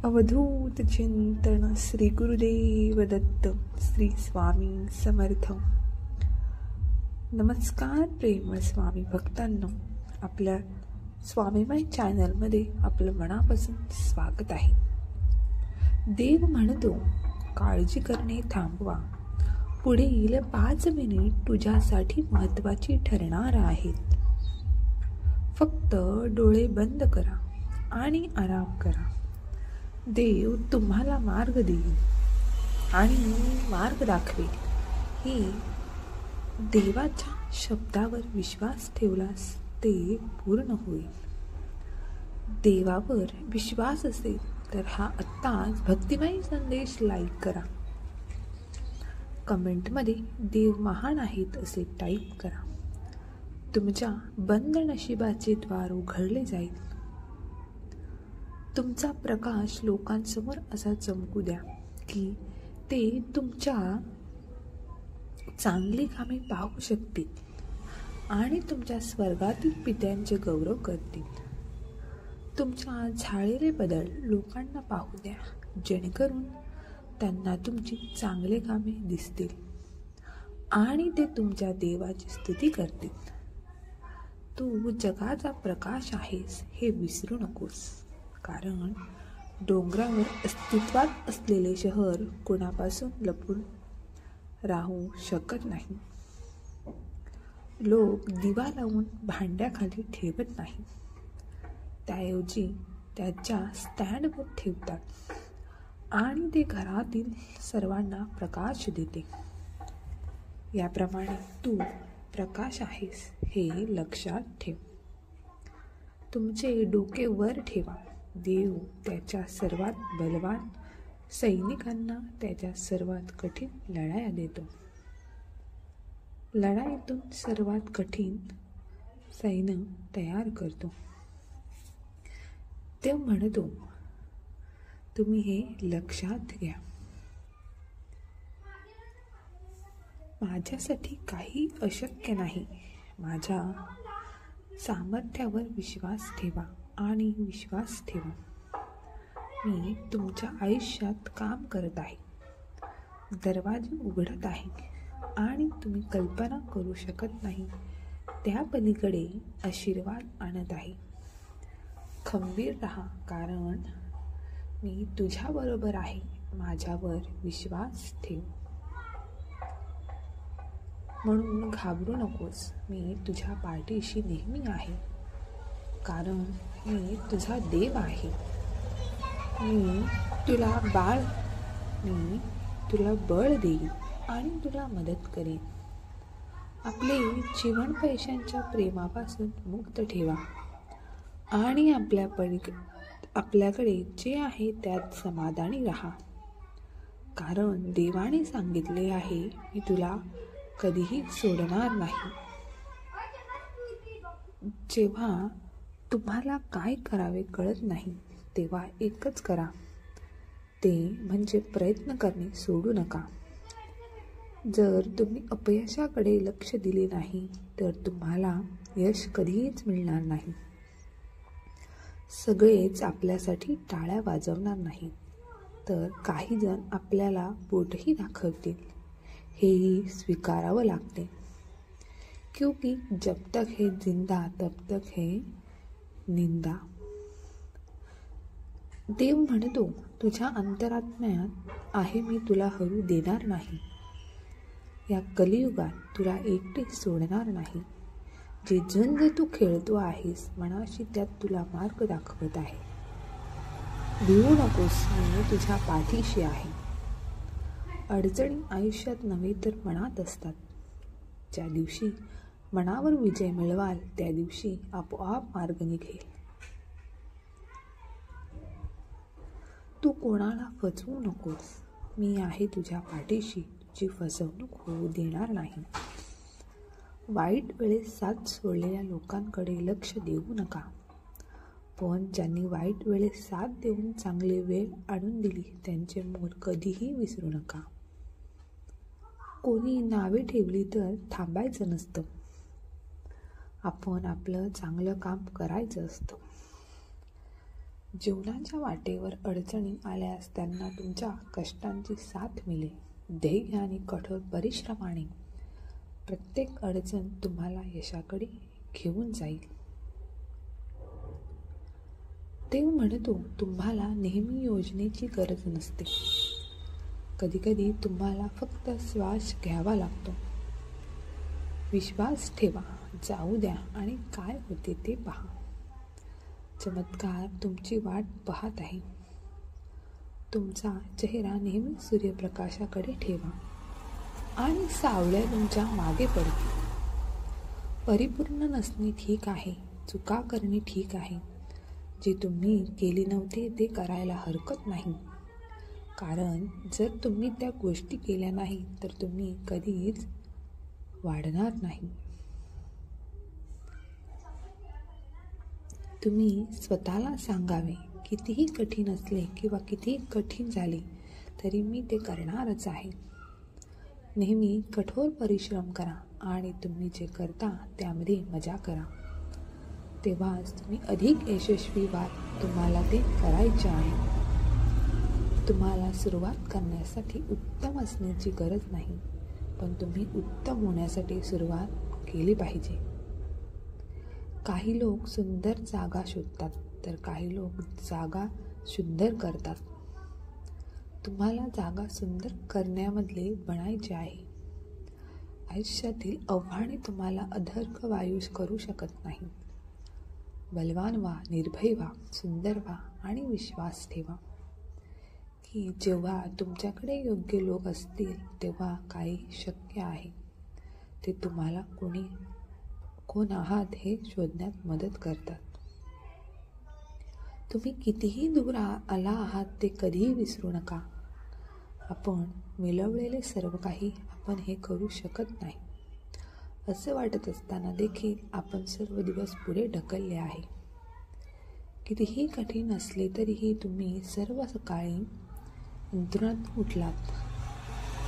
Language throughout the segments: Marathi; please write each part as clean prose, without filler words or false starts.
अवधूत चिंतन श्री गुरुदेव दत्त श्री स्वामी समर्थ. नमस्कार प्रेमळ स्वामी भक्तांनो, आपल्या स्वामीमय चॅनलमध्ये आपलं मनापासून स्वागत आहे. देव म्हणतो, काळजी करणे थांबवा, पुढील 5 मिनिट तुझ्यासाठी महत्त्वाची ठरणार आहेत. फक्त डोळे बंद करा आणि आराम करा. देव तुम्हाला मार्ग देईल आणि मार्ग दाखवेल. ही देवाच्या शब्दावर विश्वास ठेवलास ते पूर्ण होईल. देवावर विश्वास असेल तर हा आत्ताच भक्तिमय संदेश लाईक करा. कमेंटमध्ये देव महान आहेत असे टाईप करा. तुमच्या बंद नशिबाचे द्वार उघडले जाईल. तुमचा प्रकाश लोकांसमोर असा चमकू द्या की ते तुमच्या चांगली कामे पाहू शकतील आणि तुमच्या स्वर्गातील पित्यांचे गौरव करतील. तुमच्या झालेले बदल लोकांना पाहू द्या, जेणेकरून त्यांना तुमची चांगले कामे दिसतील आणि ते तुमच्या देवाची स्तुती करतील. तू जगाचा प्रकाश आहेस हे विसरू नकोस, कारण डोंगरावर अस्तित्वात असलेले शहर कोणापासून लपून राहू शकत नाही. लोक दिवा लावून भांड्याखाली ठेवत नाही, त्याऐवजी त्याच्या स्टँडवर ठेवतात आणि ते घरातील सर्वांना प्रकाश देते. याप्रमाणे तू प्रकाश आहेस हे लक्षात ठेव. तुमचे डोके वर ठेवा. देव त्याच्या सर्वात बलवान सैनिकांना त्याच्या सर्वात कठीण लढाया देतो. लढाईतून सर्वात कठीण सैन्य तयार करतो. देव म्हणतो, तुम्ही हे लक्षात घ्या. माझ्यासाठी काही अशक्य नाही. माझ्या सामर्थ्यावर विश्वास ठेवा आणि विश्वास ठेवा. मी तुमच्या आयुष्यात काम करत आहे. दरवाजे उघडत आहे आणि तुम्ही कल्पना करू शकत नाही त्या पलीकडे आशीर्वाद आणत आहे. खंबीर राहा, कारण मी तुझ्याबरोबर आहे. माझ्यावर विश्वास ठेव. म्हणून घाबरू नकोस. मी तुझ्या पाठीशी नेहमी आहे, कारण मी तुझा देव आहे. मी तुला बळ देईन आणि तुला मदत करेन. आपले जीवन पैशांच्या प्रेमापासून मुक्त ठेवा आणि आपल्याकडे जे आहे त्यात समाधानी राहा, कारण देवाने सांगितले आहे, मी तुला कधीही सोडणार नाही. जेव्हा तुम्हाला काय करावे कळत नाही तेव्हा एकच करा, ते म्हणजे प्रयत्न करणे सोडू नका. जर तुम्ही अपयशाकडे लक्ष दिले नाही तर तुम्हाला यश कधीच मिळणार नाही. सगळेच आपल्यासाठी टाळ्या वाजवणार नाहीत, तर काही जण आपल्याला बोटही दाखवतील. हेही स्वीकारावं लागते, क्योंकि जब तक है जिंदा तब तक है निंदा. देव म्हणतो, तुझ्या अंतरात्म्यात आहे, मी तुला हरू देणार नाही. या कलियुगात तुला एकटे सोडणार नाही. जे जंग तू खेळतो आहेस मनाशी, त्यात तुला मार्ग दाखवत आहे. भिवू नकोस, मी तुझ्या पाठीशी आहे. अडचणी आयुष्यात नव्हे तर मनात असतात. ज्या दिवशी मनावर विजय मिळवाल त्या दिवशी आपोआप मार्ग निघेल. तू कोणाला फसवू नकोस. मी आहे तुझ्या पाठीशी. तुझी फसवणूक होऊ देणार नाही. वाईट वेळेस साथ सोडलेल्या लोकांकडे लक्ष देऊ नका, पण ज्यांनी वाईट वेळेस साथ देऊन चांगली वेळ आणून दिली त्यांचे मोल कधीही विसरू नका. कोणी नावे ठेवली तर थांबायचं नसतं. आपण आपलं चांगलं काम करायचं असतं. जीवनाच्या वाटेवर अडचणी आल्यास त्यांना तुमच्या कष्टांची साथ मिळेल. ध्येय आणि कठोर परिश्रमाने प्रत्येक अडचण तुम्हाला यशाकडे घेऊन जाईल. देव म्हणतो, तुम्हाला नेहमी योजनेची गरज नसते. कधीकधी तुम्हाला फक्त श्वास घ्यावा लागतो. विश्वास ठेवा, जाऊ द्या आणि काय होते ते पहा. चमत्कार तुमची वाट पाहत आहे. तुमचा चेहरा नेहमी सूर्यप्रकाशाकडे ठेवा आणि सावल्या तुमच्या मागे पडतील. परिपूर्ण नसणे ठीक आहे, चुका करणे ठीक आहे. जे तुम्ही केले नव्हते ते करायला हरकत नाही, कारण जर तुम्ही त्या गोष्टी केल्या नाही तर तुम्ही कधीच वाढणार नाही. तुम्ही स्वतःला सांगावे, कितीही कठीण असले किंवा कितीही कठीण झाले तरी मी ते करणारच आहे. नेहमी कठोर परिश्रम करा आणि तुम्ही जे करता त्यामध्ये मजा करा. तेव्हाच तुम्ही अधिक यशस्वी व्हाल. तुम्हाला ते करायचे आहे. तुम्हाला सुरुवात करण्यासाठी उत्तम असण्याची गरज नाही, पण तुम्ही उत्तम होण्यासाठी सुरुवात केली पाहिजे. काही लोक सुंदर जागा शोधतात तर काही लोक जागा सुंदर करतात. तुम्हाला जागा सुंदर करण्यामधले बनायचे आहे. आयुष्यातील आव्हाने तुम्हाला अधर्क वायू करू शकत नाही. बलवान व्हा, निर्भय व्हा, सुंदर व्हा आणि विश्वास ठेवा की जेव्हा तुमच्याकडे योग्य लोक असतील तेव्हा काही शक्य आहे. ते तुम्हाला कोण आहात हे शोधण्यात मदत करतात. तुम्ही कितीही दूर आला आहात ते कधीही विसरू नका. आपण मिळवलेले सर्व काही आपण हे करू शकत नाही असे वाटत असताना देखील आपण सर्व दिवस पुढे ढकलले आहे. कितीही कठीण असले तरीही तुम्ही सर्व सकाळी अंतरात उठलात.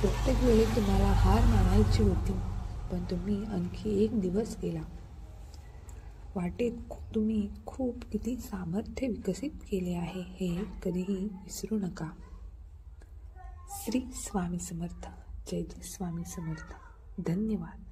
प्रत्येक वेळी तुम्हाला हार मानायची होती, पण तुम्ही आणखी एक दिवस गेला. वाटेत तुम्ही खूप किती सामर्थ्य विकसित केले आहे हे कधीही विसरू नका. श्री स्वामी समर्थ. जय जय स्वामी समर्थ. धन्यवाद.